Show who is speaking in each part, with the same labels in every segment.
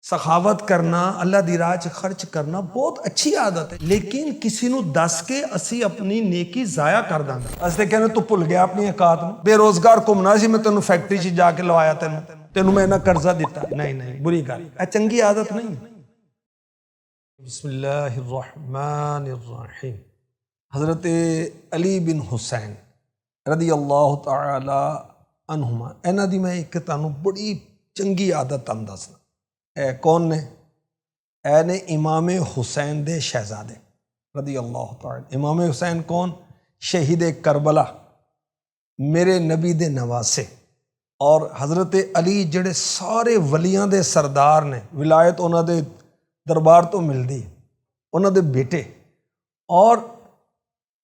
Speaker 1: सखावत करना, अल्लाह दी राह च खर्च करना बहुत अच्छी आदत है, लेकिन किसी नूं दस के असी अपनी नेकी जाया कर दांगे। असीं कहने तू भुल गया अपनी औकात नूं, बेरोजगार घूमना सी, मैं तेनों फैक्ट्री च जाके लवाया, तेनों मैं इन्ना कर्जा दिता। नहीं, बुरी गल, यह चंगी आदत नहीं। बिस्मिल्लाहिर्रहमानिर्रहीम। हज़रत अली बिन हुसैन रदी अल्लाह तआला अन्हुमा, इन्हां दी मैं एक तुहानूं बड़ी चंगी आदत तुहानूं दसना। ए कौन ने? ए ने इमाम हुसैन दे शहजादे रदी अल्लाह तआला। इमाम हुसैन कौन? शहीद करबला, मेरे नबी दे नवासे। और हज़रत अली जिहड़े सारे वलियां दे सरदार ने, विलायत उन्हां दे दरबार तो मिलदी, उन्हां दे बेटे। और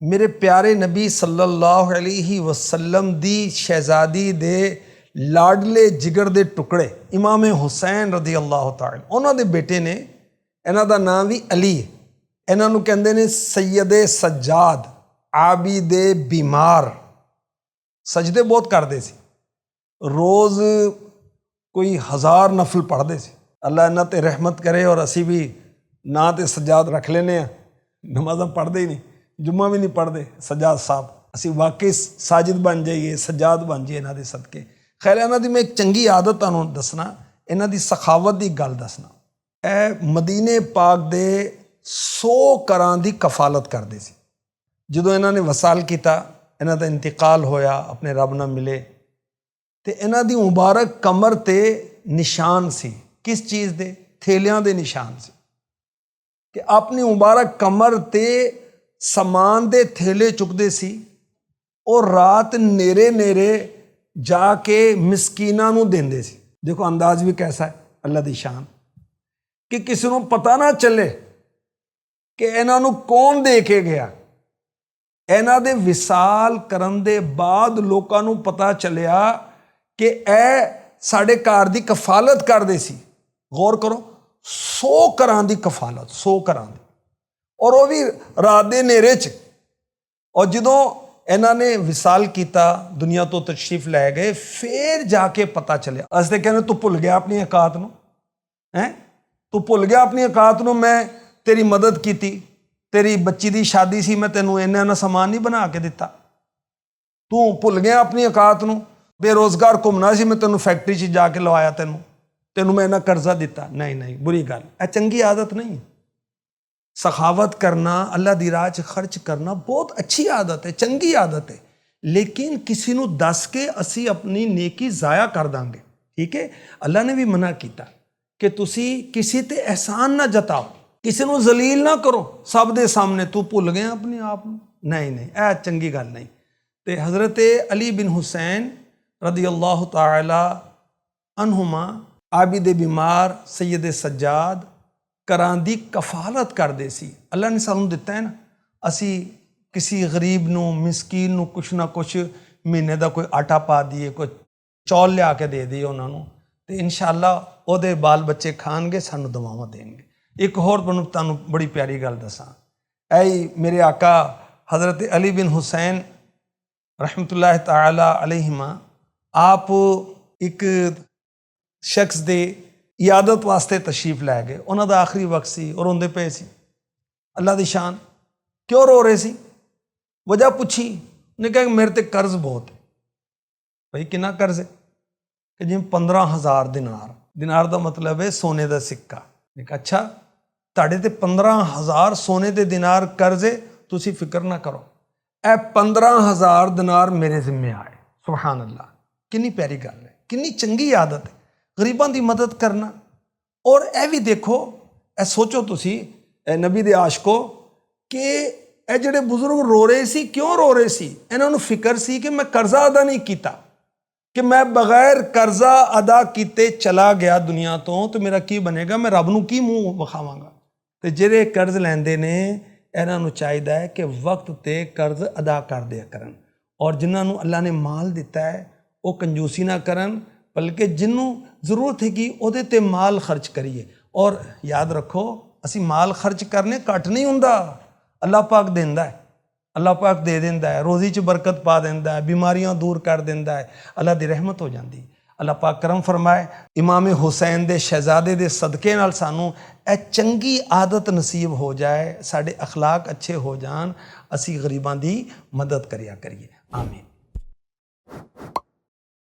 Speaker 1: मेरे प्यारे नबी सल्लल्लाहु अलैहि वसल्लम दी शहजादी दे लाडले जिगर दे टुकड़े इमाम हुसैन रदी अल्लाह तआला, उन्हां दे बेटे ने। इन्हां दा नाम भी अली है। इन्हां नूं कहंदे ने सैयदे सज्जाद, आबिदे बीमार। सजदे बहुत करते सी, रोज़ कोई 1000 नफल पढ़ते सी। अल्लाह इन्हां ते रहमत करे। और असी भी ना तो सज्जाद रख लेने, नमाज़ां पढ़ते ही नहीं, जुम्मा भी नहीं पढ़ते। सज्जाद साहब असी वाकई साजिद बन जाइए, सज्जाद बन जाइए इन्हां दे सदके। खैर, इन्हां दी मैं एक चंगी आदत तुहानूं दसना, इन्हां दी सखावत दी गल दसना। ए मदीने पाक दे 100 घरां दी कफालत करते सी। जदों इन्हां ने वसाल किया, इन्हां दा इंतकाल होया, अपने रब नाल मिले, तो इन्हां दी मुबारक कमर ते निशान सी। किस चीज़ दे? थेलियां दे निशान सी। कि अपनी मुबारक कमर ते समान दे थेले चुकते सी और रात नेरे नेरे जाके मिसकीनां नूं देंदे सी। देखो अंदाज भी कैसा है अल्लाह दी शान, कि किसी नूं पता ना चले कि इन्हां नूं कौन दे के गया। इन्हां दे विसाल करन दे बाद लोकां नूं पता चलिया कि ए साडे घर दी कफालत करदे सी। गौर करो, 100 घरां दी कफालत, 100 घरां दी, और वह भी रात दे नेरे च। और जदों इन्हां ने विसाल किया, दुनिया तो तशरीफ लै गए, फिर जाके पता चलिया। अस ते कहने तू भुल गया अपनी औकात नूं, हैं? तू भुल गया अपनी औकात नूं, मैं तेरी मदद की, तेरी बच्ची दी शादी सी, मैं तेनों इन्ना समान नहीं बना के दिता। तू भुल गया अपनी औकात नूं, बेरोजगार घूमना सी, मैं तेनों फैक्ट्री च जाके लवाया, तेनों मैं इन्ना कर्जा दिता। नहीं, बुरी गल, यह चंगी आदत नहीं। सखावत करना, अल्लाह दी राह च खर्च करना बहुत अच्छी आदत है, चंगी आदत है, लेकिन किसी नूं दस के असी अपनी नेकी जाया कर दांगे। ठीक है, अल्लाह ने भी मना किया कि तुसी किसी ते एहसान ना जताओ, किसी नूं जलील ना करो सब दे सामने। तू भुल गया अपने आप नूं, नहीं, यह चंगी गल नहीं। तो हज़रत अली बिन हुसैन रदी अल्लाह तआला अन्हुमा, आबिद बीमार, सैयद सज्जाद, घरां दी कफालत करते सी। अल्लाह ने सानूं दिता है ना, असी किसी गरीब नूं, मिसकीन नूं कुछ ना कुछ महीने का कोई आटा पा दईए, कोई चौल लिया के दे दईए उन्होंने, तो इंशाअल्लाह उहदे बाल बच्चे खाणगे, सानूं दुआवां देणगे। एक होर तुहानूं बड़ी प्यारी गल दसां, ऐ मेरे आका हज़रत अली बिन हुसैन रहमतुल्लाह तआला अलैहिमा, आप एक शख्स दे इयादत वास्ते तशरीफ लै गए। उन्हां दा आखिरी वक्त सी और रोंदे पे सी। अल्लाह दी शान, क्यों रो रहे सी? वजह पूछी, उन्हें कहा मेरे ते कर्ज बहुत है। भाई कितना कर्ज है? कि जिवें 15,000 दिनार, दिनार का मतलब है सोने का सिक्का। मैं कहा अच्छा, तुहाडे ते 15,000 सोने के दिनार कर्ज है, तुसी फिक्र ना करो, ए 15,000 दिनार मेरे जिम्मे आए। सुभान अल्लाह, कितनी प्यारी गल है, कितनी चंगी आदत है गरीबां दी मदद करना। और यह भी देखो, ए सोचो तुसी नबी दे आशको, कि ए जिहड़े बुजुर्ग रो रहे सी, क्यों रो रहे सी? इन्हां नूं फिक्र सी कि मैं कर्जा अदा नहीं किया, कि मैं बगैर कर्जा अदा किते चला गया दुनिया तो मेरा की बनेगा, मैं रब नूं की मूँह विखावांगा। तो जिहड़े कर्ज लैंदे ने, इन्हां नूं चाहीदा है कि वक्त ते कर्ज अदा कर दिया करन, और जिन्हां नूं अल्लाह ने माल दिता है वो कंजूसी ना करन, बल्कि जिन्हों जरूरत है कि उहदे ते माल खर्च करिए। और याद रखो, असी माल खर्च करने घट नहीं हुंदा, अल्लाह पाक देंदा है, अल्लाह पाक दे देंदा है, रोज़ी च बरकत पा देंदा है, बीमारियां दूर कर देंदा है, अल्लाह दी रहमत हो जाती। ਅੱਲਾਹ ਪਾਕ ਕਰਮ ਫਰਮਾਏ, ਇਮਾਮ ਹੁਸੈਨ ਦੇ ਸ਼ਹਿਜ਼ਾਦੇ ਦੇ ਸਦਕੇ ਨਾਲ ਸਾਨੂੰ ਇਹ ਚੰਗੀ ਆਦਤ ਨਸੀਬ ਹੋ ਜਾਏ, ਸਾਡੇ ਅਖਲਾਕ ਅੱਛੇ ਹੋ ਜਾਣ, ਅਸੀਂ ਗਰੀਬਾਂ ਦੀ ਮਦਦ ਕਰਿਆ ਕਰੀਏ। ਆਮੀਨ।